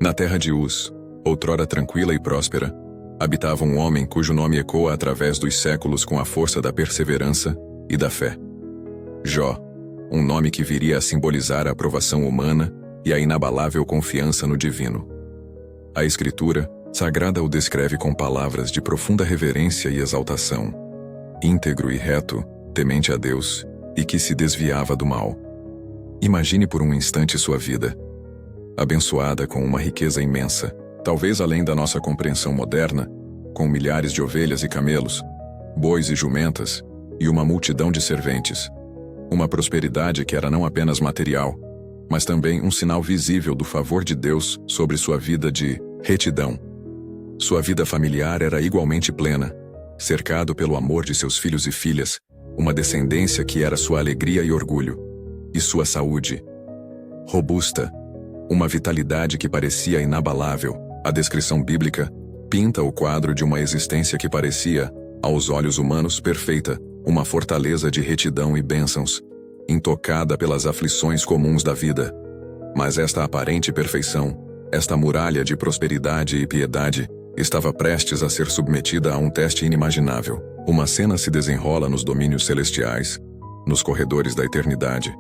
Na terra de Uz, outrora tranquila e próspera, habitava um homem cujo nome ecoa através dos séculos com a força da perseverança e da fé. Jó, um nome que viria a simbolizar a aprovação humana e a inabalável confiança no divino. A Escritura Sagrada o descreve com palavras de profunda reverência e exaltação. Íntegro e reto, temente a Deus, e que se desviava do mal. Imagine por um instante sua vida, abençoada com uma riqueza imensa, talvez além da nossa compreensão moderna, com milhares de ovelhas e camelos, bois e jumentas, e uma multidão de serventes. Uma prosperidade que era não apenas material, mas também um sinal visível do favor de Deus sobre sua vida de retidão. Sua vida familiar era igualmente plena, cercado pelo amor de seus filhos e filhas, uma descendência que era sua alegria e orgulho, e sua saúde robusta, uma vitalidade que parecia inabalável. A descrição bíblica pinta o quadro de uma existência que parecia, aos olhos humanos, perfeita, uma fortaleza de retidão e bênçãos, intocada pelas aflições comuns da vida. Mas esta aparente perfeição, esta muralha de prosperidade e piedade, estava prestes a ser submetida a um teste inimaginável. Uma cena se desenrola nos domínios celestiais, nos corredores da eternidade,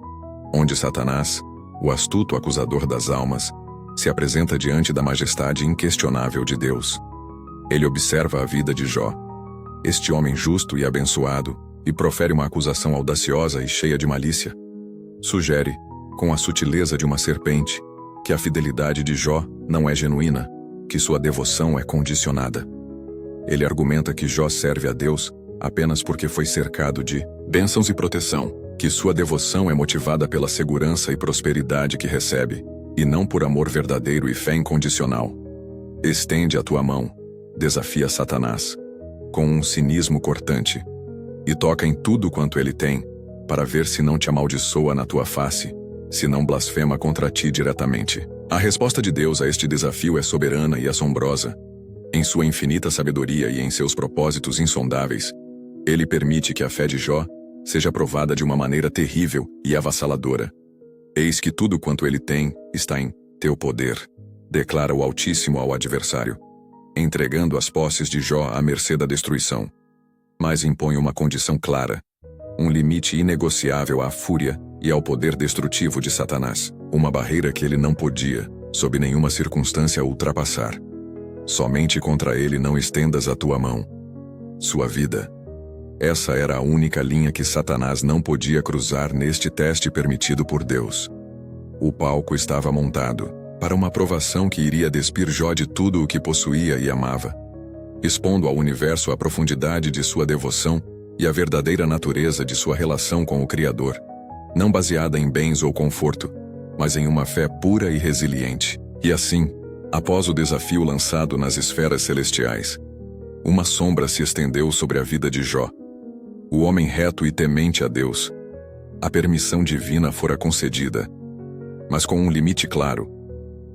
onde Satanás, o astuto acusador das almas, se apresenta diante da majestade inquestionável de Deus. Ele observa a vida de Jó, este homem justo e abençoado, e profere uma acusação audaciosa e cheia de malícia. Sugere, com a sutileza de uma serpente, que a fidelidade de Jó não é genuína, que sua devoção é condicionada. Ele argumenta que Jó serve a Deus apenas porque foi cercado de bênçãos e proteção, que sua devoção é motivada pela segurança e prosperidade que recebe, e não por amor verdadeiro e fé incondicional. Estende a tua mão, desafia Satanás, com um cinismo cortante, e toca em tudo quanto ele tem, para ver se não te amaldiçoa na tua face, se não blasfema contra ti diretamente. A resposta de Deus a este desafio é soberana e assombrosa. Em sua infinita sabedoria e em seus propósitos insondáveis, ele permite que a fé de Jó seja provada de uma maneira terrível e avassaladora. Eis que tudo quanto ele tem está em teu poder, declara o Altíssimo ao adversário, entregando as posses de Jó à mercê da destruição. Mas impõe uma condição clara, um limite inegociável à fúria e ao poder destrutivo de Satanás, uma barreira que ele não podia, sob nenhuma circunstância, ultrapassar. Somente contra ele não estendas a tua mão. Sua vida. Essa era a única linha que Satanás não podia cruzar neste teste permitido por Deus. O palco estava montado para uma provação que iria despir Jó de tudo o que possuía e amava, expondo ao universo a profundidade de sua devoção e a verdadeira natureza de sua relação com o Criador, não baseada em bens ou conforto, mas em uma fé pura e resiliente. E assim, após o desafio lançado nas esferas celestiais, uma sombra se estendeu sobre a vida de Jó. O homem reto e temente a Deus. A permissão divina fora concedida, mas com um limite claro.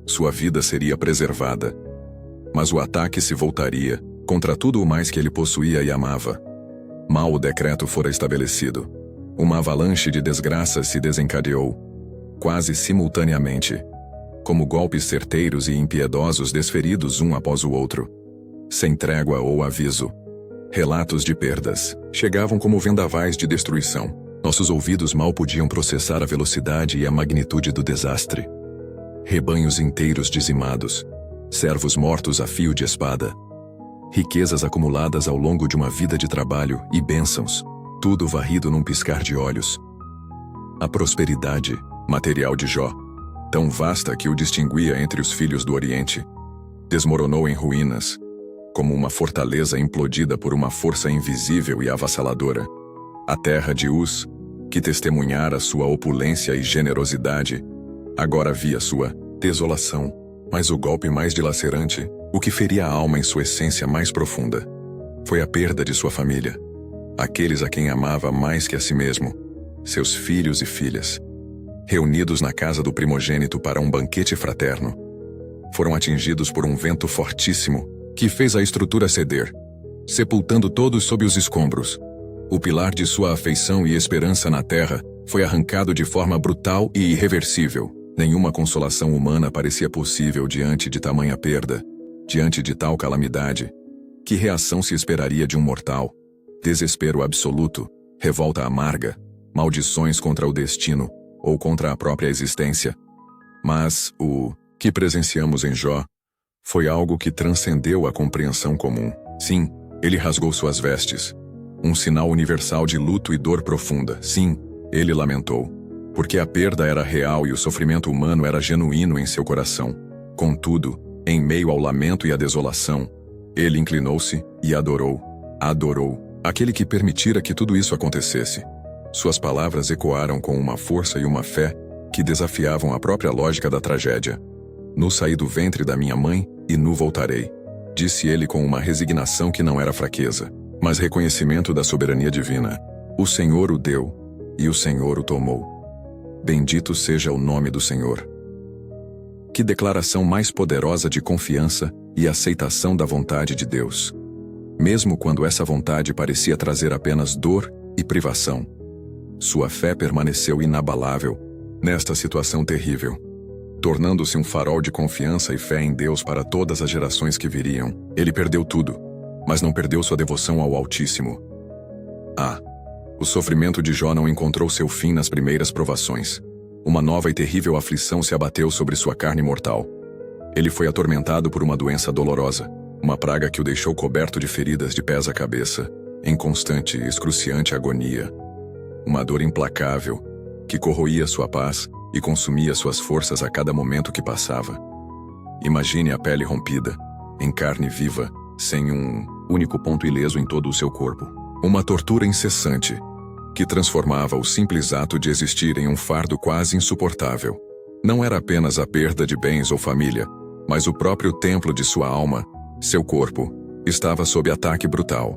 Sua vida seria preservada, mas o ataque se voltaria contra tudo o mais que ele possuía e amava. Mal o decreto fora estabelecido, uma avalanche de desgraças se desencadeou, quase simultaneamente, como golpes certeiros e impiedosos desferidos um após o outro, sem trégua ou aviso. Relatos de perdas chegavam como vendavais de destruição. Nossos ouvidos mal podiam processar a velocidade e a magnitude do desastre. Rebanhos inteiros dizimados, servos mortos a fio de espada, riquezas acumuladas ao longo de uma vida de trabalho e bênçãos, tudo varrido num piscar de olhos. A prosperidade material de Jó, tão vasta que o distinguia entre os filhos do Oriente, desmoronou em ruínas, como uma fortaleza implodida por uma força invisível e avassaladora. A terra de Uz, que testemunhara sua opulência e generosidade, agora via sua desolação. Mas o golpe mais dilacerante, o que feria a alma em sua essência mais profunda, foi a perda de sua família, aqueles a quem amava mais que a si mesmo, seus filhos e filhas. Reunidos na casa do primogênito para um banquete fraterno, foram atingidos por um vento fortíssimo que fez a estrutura ceder, sepultando todos sob os escombros. O pilar de sua afeição e esperança na terra foi arrancado de forma brutal e irreversível. Nenhuma consolação humana parecia possível diante de tamanha perda, diante de tal calamidade. Que reação se esperaria de um mortal? Desespero absoluto, revolta amarga, maldições contra o destino ou contra a própria existência. Mas o que presenciamos em Jó foi algo que transcendeu a compreensão comum. Sim, ele rasgou suas vestes. Um sinal universal de luto e dor profunda. Sim, ele lamentou. Porque a perda era real e o sofrimento humano era genuíno em seu coração. Contudo, em meio ao lamento e à desolação, ele inclinou-se e adorou. Adorou aquele que permitira que tudo isso acontecesse. Suas palavras ecoaram com uma força e uma fé que desafiavam a própria lógica da tragédia. Nu saí do ventre da minha mãe e nu voltarei, disse ele com uma resignação que não era fraqueza, mas reconhecimento da soberania divina. O Senhor o deu, e o Senhor o tomou. Bendito seja o nome do Senhor. Que declaração mais poderosa de confiança e aceitação da vontade de Deus. Mesmo quando essa vontade parecia trazer apenas dor e privação, sua fé permaneceu inabalável nesta situação terrível, tornando-se um farol de confiança e fé em Deus para todas as gerações que viriam. Ele perdeu tudo, mas não perdeu sua devoção ao Altíssimo. O sofrimento de Jó não encontrou seu fim nas primeiras provações. Uma nova e terrível aflição se abateu sobre sua carne mortal. Ele foi atormentado por uma doença dolorosa, uma praga que o deixou coberto de feridas de pés à cabeça, em constante e excruciante agonia. Uma dor implacável, que corroía sua paz e consumia suas forças a cada momento que passava. Imagine a pele rompida, em carne viva, sem um único ponto ileso em todo o seu corpo. Uma tortura incessante, que transformava o simples ato de existir em um fardo quase insuportável. Não era apenas a perda de bens ou família, mas o próprio templo de sua alma, seu corpo, estava sob ataque brutal.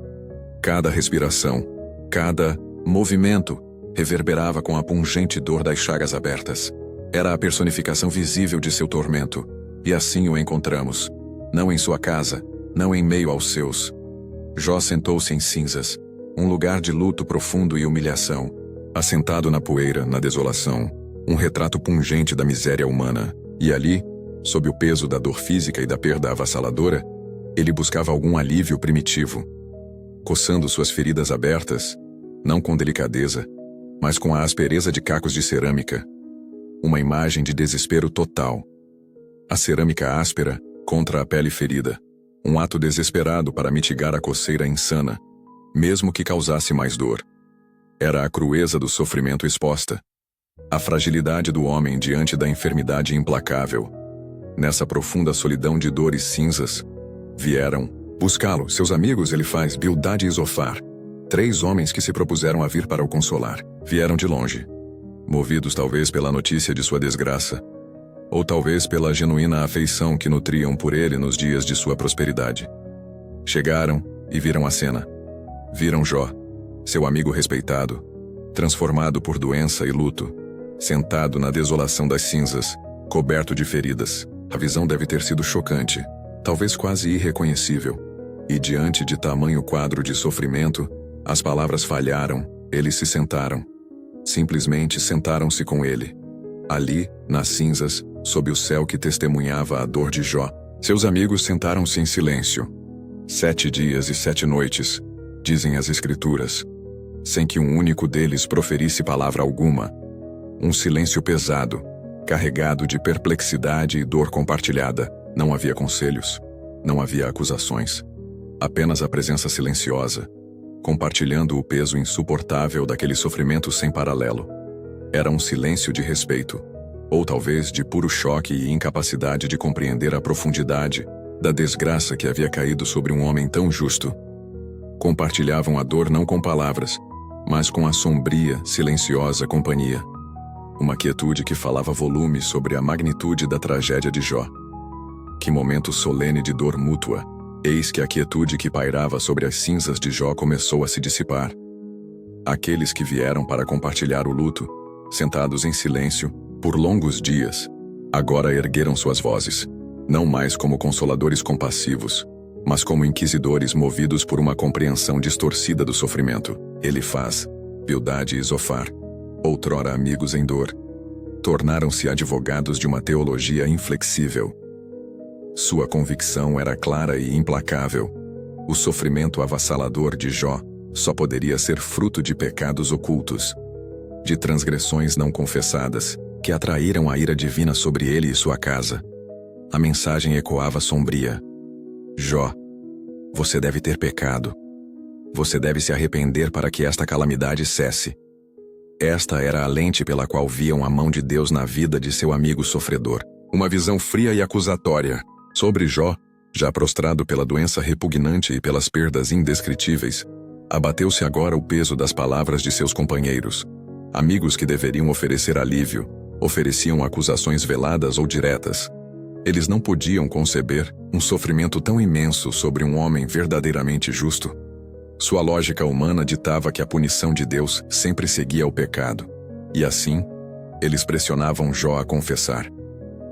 Cada respiração, cada movimento, reverberava com a pungente dor das chagas abertas. Era a personificação visível de seu tormento, e assim o encontramos, não em sua casa, não em meio aos seus. Jó sentou-se em cinzas, um lugar de luto profundo e humilhação. Assentado na poeira, na desolação, um retrato pungente da miséria humana. E ali, sob o peso da dor física e da perda avassaladora, ele buscava algum alívio primitivo. Coçando suas feridas abertas, não com delicadeza, mas com a aspereza de cacos de cerâmica. Uma imagem de desespero total. A cerâmica áspera contra a pele ferida. Um ato desesperado para mitigar a coceira insana, mesmo que causasse mais dor. Era a crueza do sofrimento exposta. A fragilidade do homem diante da enfermidade implacável. Nessa profunda solidão de dor e cinzas, vieram buscá-lo, seus amigos Elifaz, Bildade e Zofar. 3 homens que se propuseram a vir para o consolar. Vieram de longe, movidos talvez pela notícia de sua desgraça, ou talvez pela genuína afeição que nutriam por ele nos dias de sua prosperidade. Chegaram e viram a cena. Viram Jó, seu amigo respeitado, transformado por doença e luto, sentado na desolação das cinzas, coberto de feridas. A visão deve ter sido chocante, talvez quase irreconhecível. E diante de tamanho quadro de sofrimento, as palavras falharam, eles se sentaram. Simplesmente sentaram-se com ele. Ali, nas cinzas, sob o céu que testemunhava a dor de Jó, seus amigos sentaram-se em silêncio. 7 dias e 7 noites, dizem as Escrituras, sem que um único deles proferisse palavra alguma. Um silêncio pesado, carregado de perplexidade e dor compartilhada. Não havia conselhos, não havia acusações. Apenas a presença silenciosa, compartilhando o peso insuportável daquele sofrimento sem paralelo. Era um silêncio de respeito, ou talvez de puro choque e incapacidade de compreender a profundidade da desgraça que havia caído sobre um homem tão justo. Compartilhavam a dor não com palavras, mas com a sombria, silenciosa companhia. Uma quietude que falava volumes sobre a magnitude da tragédia de Jó. Que momento solene de dor mútua! Eis que a quietude que pairava sobre as cinzas de Jó começou a se dissipar. Aqueles que vieram para compartilhar o luto, sentados em silêncio, por longos dias, agora ergueram suas vozes, não mais como consoladores compassivos, mas como inquisidores movidos por uma compreensão distorcida do sofrimento. Elifaz, Bildade e Zofar, outrora amigos em dor, tornaram-se advogados de uma teologia inflexível. Sua convicção era clara e implacável. O sofrimento avassalador de Jó só poderia ser fruto de pecados ocultos, de transgressões não confessadas, que atraíram a ira divina sobre ele e sua casa. A mensagem ecoava sombria: Jó, você deve ter pecado. Você deve se arrepender para que esta calamidade cesse. Esta era a lente pela qual viam a mão de Deus na vida de seu amigo sofredor. Uma visão fria e acusatória. Sobre Jó, já prostrado pela doença repugnante e pelas perdas indescritíveis, abateu-se agora o peso das palavras de seus companheiros. Amigos que deveriam oferecer alívio, ofereciam acusações veladas ou diretas. Eles não podiam conceber um sofrimento tão imenso sobre um homem verdadeiramente justo. Sua lógica humana ditava que a punição de Deus sempre seguia ao pecado. E assim, eles pressionavam Jó a confessar,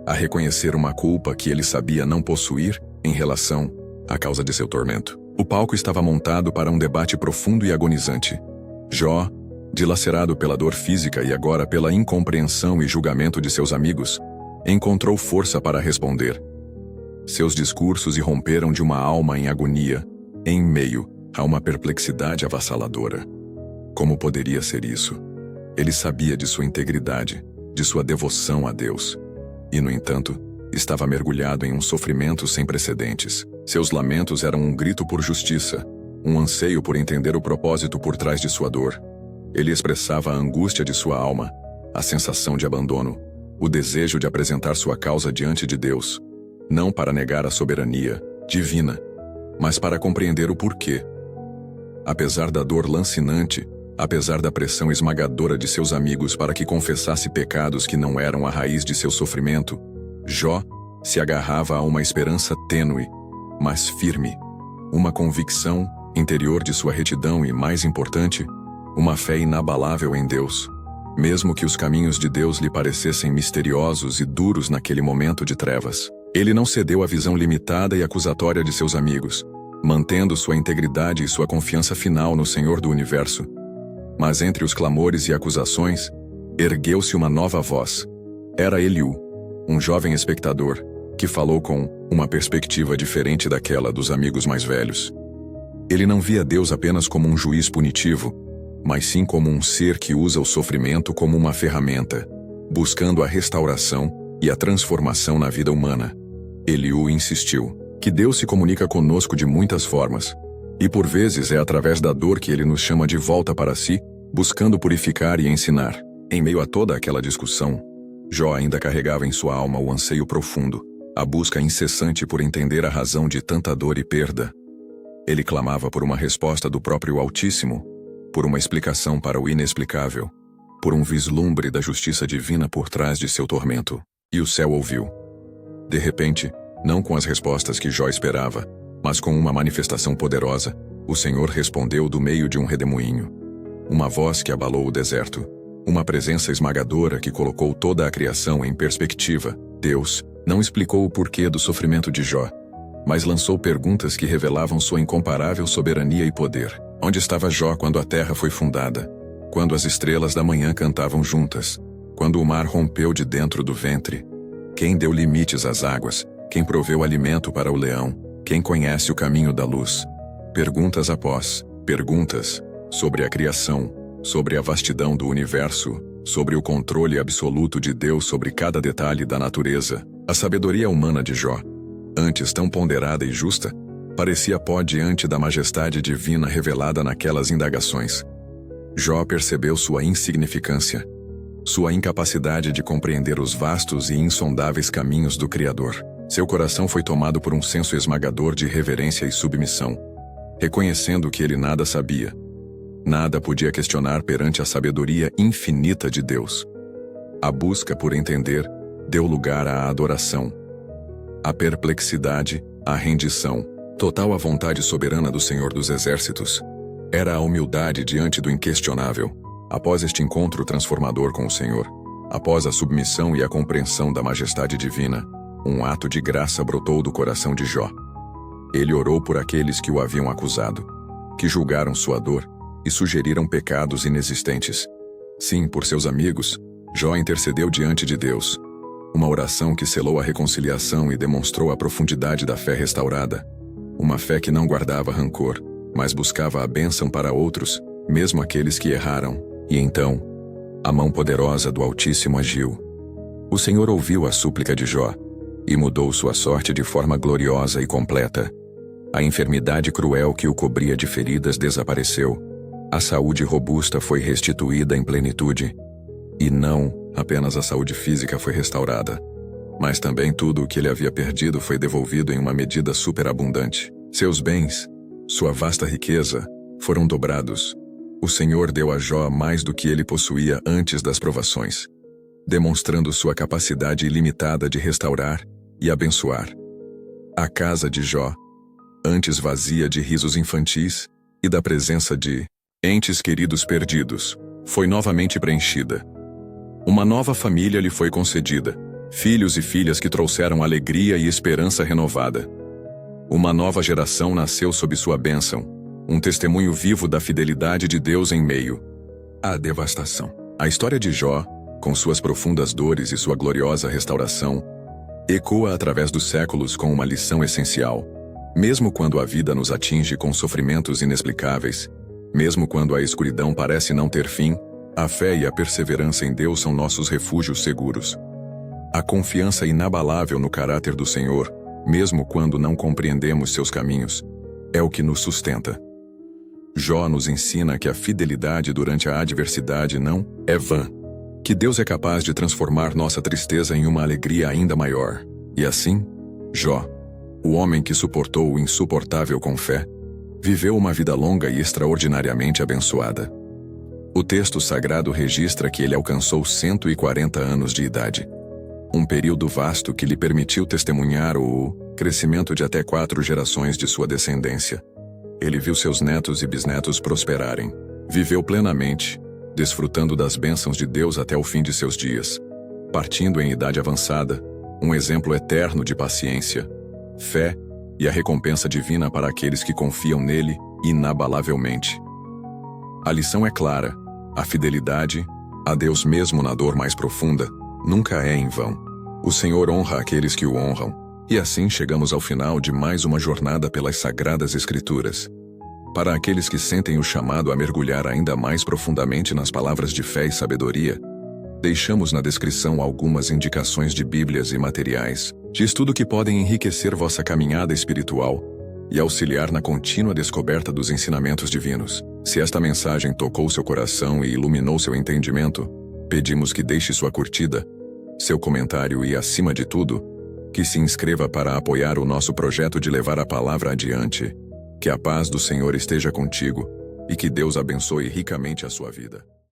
a reconhecer uma culpa que ele sabia não possuir em relação à causa de seu tormento. O palco estava montado para um debate profundo e agonizante. Jó, dilacerado pela dor física e agora pela incompreensão e julgamento de seus amigos, encontrou força para responder. Seus discursos irromperam de uma alma em agonia, em meio a uma perplexidade avassaladora. Como poderia ser isso? Ele sabia de sua integridade, de sua devoção a Deus. E, no entanto, estava mergulhado em um sofrimento sem precedentes. Seus lamentos eram um grito por justiça, um anseio por entender o propósito por trás de sua dor. Ele expressava a angústia de sua alma, a sensação de abandono, o desejo de apresentar sua causa diante de Deus, não para negar a soberania divina, mas para compreender o porquê. Apesar da dor lancinante, apesar da pressão esmagadora de seus amigos para que confessasse pecados que não eram a raiz de seu sofrimento, Jó se agarrava a uma esperança tênue, mas firme, uma convicção interior de sua retidão e, mais importante, uma fé inabalável em Deus. Mesmo que os caminhos de Deus lhe parecessem misteriosos e duros naquele momento de trevas, ele não cedeu à visão limitada e acusatória de seus amigos, mantendo sua integridade e sua confiança final no Senhor do Universo. Mas entre os clamores e acusações, ergueu-se uma nova voz. Era Eliú, um jovem espectador, que falou com uma perspectiva diferente daquela dos amigos mais velhos. Ele não via Deus apenas como um juiz punitivo, mas sim como um ser que usa o sofrimento como uma ferramenta, buscando a restauração e a transformação na vida humana. Eliú insistiu que Deus se comunica conosco de muitas formas, e por vezes é através da dor que ele nos chama de volta para si, buscando purificar e ensinar. Em meio a toda aquela discussão, Jó ainda carregava em sua alma o anseio profundo, a busca incessante por entender a razão de tanta dor e perda. Ele clamava por uma resposta do próprio Altíssimo, por uma explicação para o inexplicável, por um vislumbre da justiça divina por trás de seu tormento. E o céu ouviu. De repente, não com as respostas que Jó esperava, mas com uma manifestação poderosa, o Senhor respondeu do meio de um redemoinho. Uma voz que abalou o deserto, uma presença esmagadora que colocou toda a criação em perspectiva. Deus não explicou o porquê do sofrimento de Jó, mas lançou perguntas que revelavam sua incomparável soberania e poder. Onde estava Jó quando a terra foi fundada? Quando as estrelas da manhã cantavam juntas? Quando o mar rompeu de dentro do ventre? Quem deu limites às águas? Quem proveu alimento para o leão? Quem conhece o caminho da luz? Perguntas após perguntas sobre a criação, sobre a vastidão do universo, sobre o controle absoluto de Deus sobre cada detalhe da natureza. A sabedoria humana de Jó, antes tão ponderada e justa, parecia pó diante da majestade divina revelada naquelas indagações. Jó percebeu sua insignificância, sua incapacidade de compreender os vastos e insondáveis caminhos do Criador. Seu coração foi tomado por um senso esmagador de reverência e submissão, reconhecendo que ele nada sabia, nada podia questionar perante a sabedoria infinita de Deus. A busca por entender deu lugar à adoração, à perplexidade, à rendição, total à vontade soberana do Senhor dos Exércitos. Era a humildade diante do inquestionável. Após este encontro transformador com o Senhor, após a submissão e a compreensão da majestade divina, um ato de graça brotou do coração de Jó. Ele orou por aqueles que o haviam acusado, que julgaram sua dor e sugeriram pecados inexistentes. Sim, por seus amigos, Jó intercedeu diante de Deus. Uma oração que selou a reconciliação e demonstrou a profundidade da fé restaurada. Uma fé que não guardava rancor, mas buscava a bênção para outros, mesmo aqueles que erraram. E então, a mão poderosa do Altíssimo agiu. O Senhor ouviu a súplica de Jó e mudou sua sorte de forma gloriosa e completa. A enfermidade cruel que o cobria de feridas desapareceu. A saúde robusta foi restituída em plenitude. E não apenas a saúde física foi restaurada, mas também tudo o que ele havia perdido foi devolvido em uma medida superabundante. Seus bens, sua vasta riqueza, foram dobrados. O Senhor deu a Jó mais do que ele possuía antes das provações, demonstrando sua capacidade ilimitada de restaurar e abençoar. A casa de Jó, antes vazia de risos infantis e da presença de entes queridos perdidos, foi novamente preenchida. Uma nova família lhe foi concedida, filhos e filhas que trouxeram alegria e esperança renovada. Uma nova geração nasceu sob sua bênção, um testemunho vivo da fidelidade de Deus em meio à devastação. A história de Jó, com suas profundas dores e sua gloriosa restauração, ecoa através dos séculos com uma lição essencial. Mesmo quando a vida nos atinge com sofrimentos inexplicáveis, mesmo quando a escuridão parece não ter fim, a fé e a perseverança em Deus são nossos refúgios seguros. A confiança inabalável no caráter do Senhor, mesmo quando não compreendemos seus caminhos, é o que nos sustenta. Jó nos ensina que a fidelidade durante a adversidade não é vã, que Deus é capaz de transformar nossa tristeza em uma alegria ainda maior. E assim, Jó, o homem que suportou o insuportável com fé, viveu uma vida longa e extraordinariamente abençoada. O texto sagrado registra que ele alcançou 140 anos de idade, um período vasto que lhe permitiu testemunhar o crescimento de até 4 gerações de sua descendência. Ele viu seus netos e bisnetos prosperarem, viveu plenamente, desfrutando das bênçãos de Deus até o fim de seus dias, partindo em idade avançada, um exemplo eterno de paciência, fé e a recompensa divina para aqueles que confiam nele inabalavelmente. A lição é clara: a fidelidade a Deus, mesmo na dor mais profunda, nunca é em vão. O Senhor honra aqueles que o honram, e assim chegamos ao final de mais uma jornada pelas Sagradas Escrituras. Para aqueles que sentem o chamado a mergulhar ainda mais profundamente nas palavras de fé e sabedoria, deixamos na descrição algumas indicações de Bíblias e materiais de estudo que podem enriquecer vossa caminhada espiritual e auxiliar na contínua descoberta dos ensinamentos divinos. Se esta mensagem tocou seu coração e iluminou seu entendimento, pedimos que deixe sua curtida, seu comentário e, acima de tudo, que se inscreva para apoiar o nosso projeto de levar a palavra adiante. Que a paz do Senhor esteja contigo e que Deus abençoe ricamente a sua vida.